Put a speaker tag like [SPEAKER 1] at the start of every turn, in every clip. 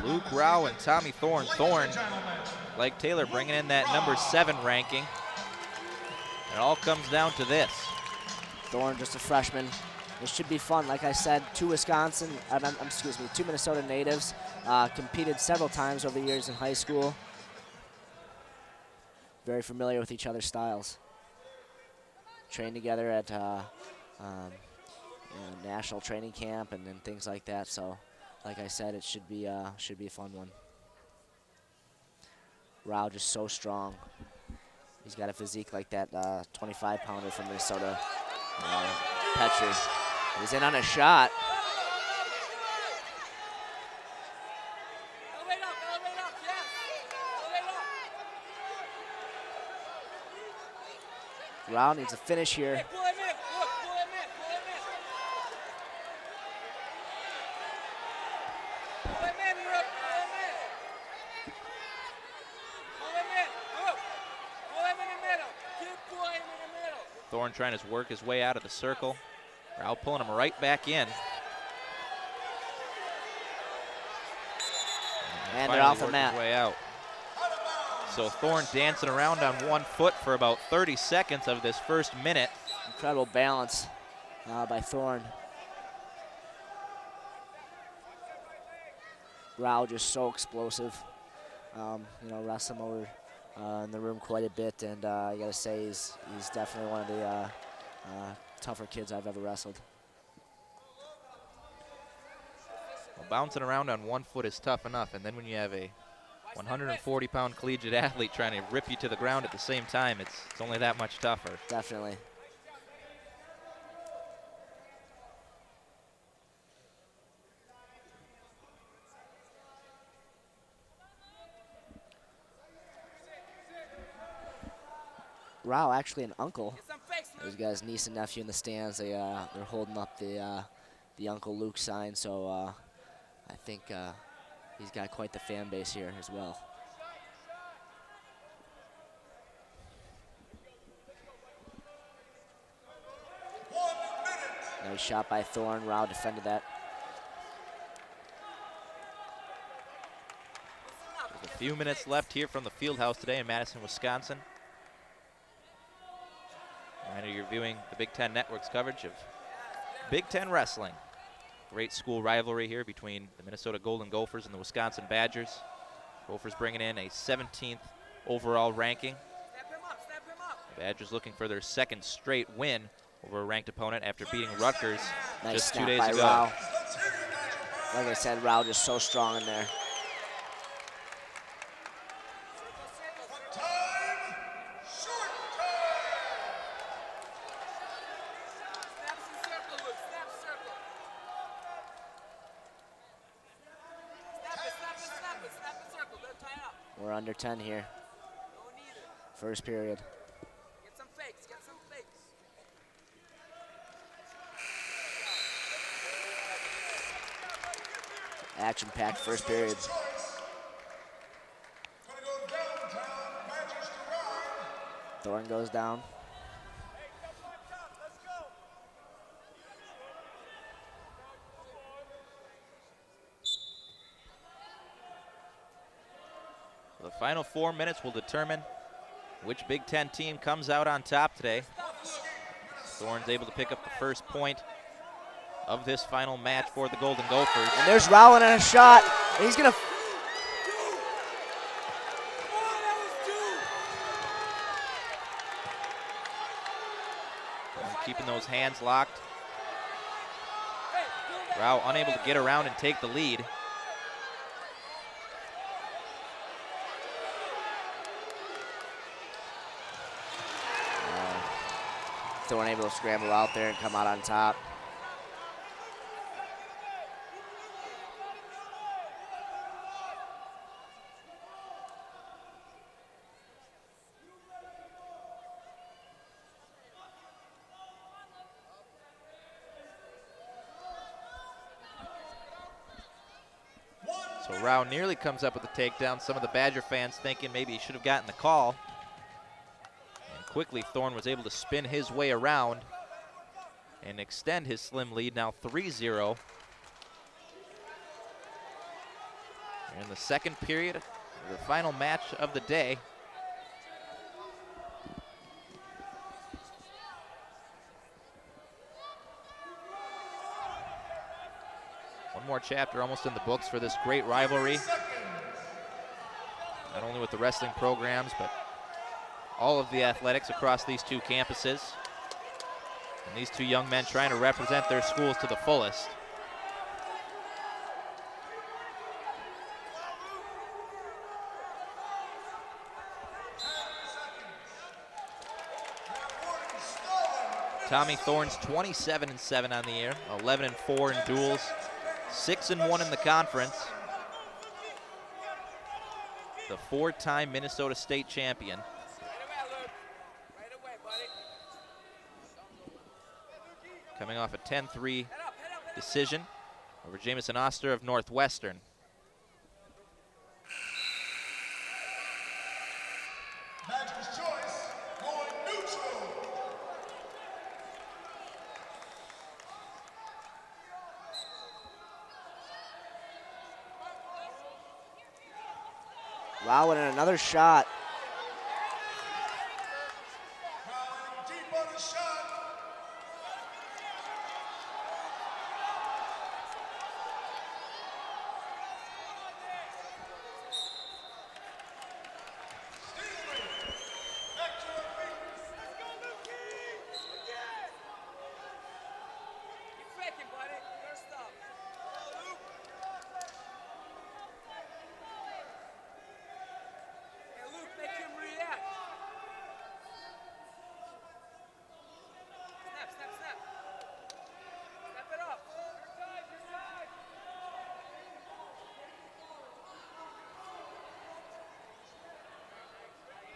[SPEAKER 1] Luke Rowh and Tommy Thorn. Thorn, like Taylor, bringing in that number 7 ranking. It all comes down to this.
[SPEAKER 2] Thorn, just a freshman. This should be fun. Like I said, two Minnesota natives competed several times over the years in high school. Very familiar with each other's styles. Trained together at national training camp and things like that. So, like I said, it should be a fun one. Rowh just so strong. He's got a physique like that 25-pounder from Minnesota, Petrie. He's in on a shot. Rowh needs a finish here.
[SPEAKER 1] Thorn trying to work his way out of the circle. Rowh pulling him right back in.
[SPEAKER 2] And they're off the mat.
[SPEAKER 1] Way out. So Thorn dancing around on one foot for about 30 seconds of this first minute.
[SPEAKER 2] Incredible balance by Thorn. Rowh just so explosive. Wrestled him over in the room quite a bit, and I gotta say he's definitely one of the tougher kids I've ever wrestled.
[SPEAKER 1] Well, bouncing around on one foot is tough enough, and then when you have a 140-pound collegiate athlete trying to rip you to the ground at the same time, it's only that much tougher.
[SPEAKER 2] Definitely. Rowh, actually an uncle. He's got his niece and nephew in the stands. They're holding up the Uncle Luke sign, so I think he's got quite the fan base here as well. Nice shot by Thorn. Rowh defended that.
[SPEAKER 1] There's a few minutes left here from the field house today in Madison, Wisconsin. And you're viewing the Big Ten Network's coverage of Big Ten wrestling. Great school rivalry here between the Minnesota Golden Gophers and the Wisconsin Badgers. Gophers bringing in a 17th overall ranking. The Badgers looking for their second straight win over a ranked opponent after beating Rutgers just 2 days ago.
[SPEAKER 2] Rowh. Like I said, Rowh just so strong in there. We're under 10 here. First period.
[SPEAKER 3] Get some fakes, get some fakes.
[SPEAKER 2] Action-packed first period. Thorn goes down.
[SPEAKER 1] The final 4 minutes will determine which Big Ten team comes out on top today. Thorn's able to pick up the first point of this final match for the Golden Gophers.
[SPEAKER 2] And there's Rowh on a shot. And he's going to...
[SPEAKER 1] Keeping those hands locked. Rowh unable to get around and take the lead.
[SPEAKER 2] Thorn able to scramble out there and come out on top.
[SPEAKER 1] So Rowh nearly comes up with a takedown. Some of the Badger fans thinking maybe he should have gotten the call. And quickly Thorn was able to spin his way around and extend his slim lead, now 3-0. We're in the second period, the final match of the day. One more chapter almost in the books for this great rivalry. Not only with the wrestling programs, but all of the athletics across these two campuses. And these two young men trying to represent their schools to the fullest. Tommy Thorn's 27-7 on the year, 11-4 in duels, 6-1 in the conference. The four-time Minnesota State champion. Coming off a 10-3 decision over Jamison Oster of Northwestern.
[SPEAKER 4] Badger's choice, going neutral.
[SPEAKER 2] Rowh in another shot.
[SPEAKER 4] Rowing deep on the shot. Back to our feet.
[SPEAKER 3] Keep faking, buddy. First stop. Hey, Luke, make him react. Snap, snap, snap. Snap it up. Your side, your side.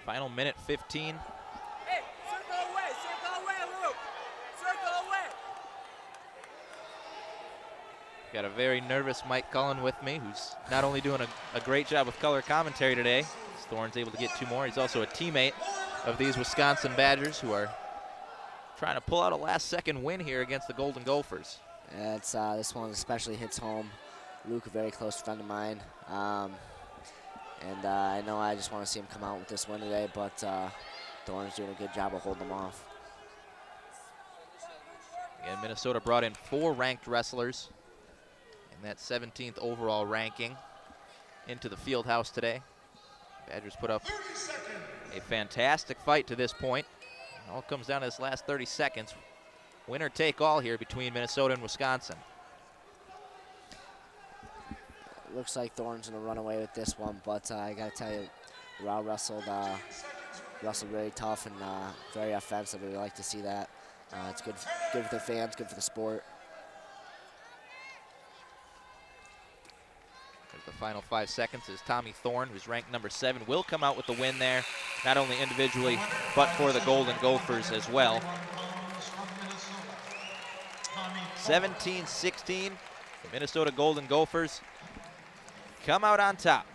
[SPEAKER 1] Final minute 15.
[SPEAKER 3] Hey, circle away, Luke. Circle away.
[SPEAKER 1] Got a very nervous Mike Cullen with me, who's not only doing a great job with color commentary today, as Thorn's able to get two more, he's also a teammate of these Wisconsin Badgers who are trying to pull out a last-second win here against the Golden Gophers.
[SPEAKER 2] Yeah, it's, this one especially hits home. Luke, a very close friend of mine. And I know I just want to see him come out with this win today, but Thorn's doing a good job of holding them off.
[SPEAKER 1] Again, Minnesota brought in 4 ranked wrestlers in that 17th overall ranking into the field house today. Badgers put up
[SPEAKER 4] 30 seconds.
[SPEAKER 1] a fantastic fight to this point. It all comes down to this last 30 seconds. Winner take all here between Minnesota and Wisconsin.
[SPEAKER 2] Looks like Thorn's going to run away with this one, but I got to tell you, Rowh wrestled really tough and very offensive. We like to see that. It's good for the fans, good for the sport.
[SPEAKER 1] There's the final 5 seconds as Tommy Thorn, who's ranked number 7, will come out with the win there, not only individually, but for the Golden Gophers as well. 17-16, the Minnesota Golden Gophers come out on top.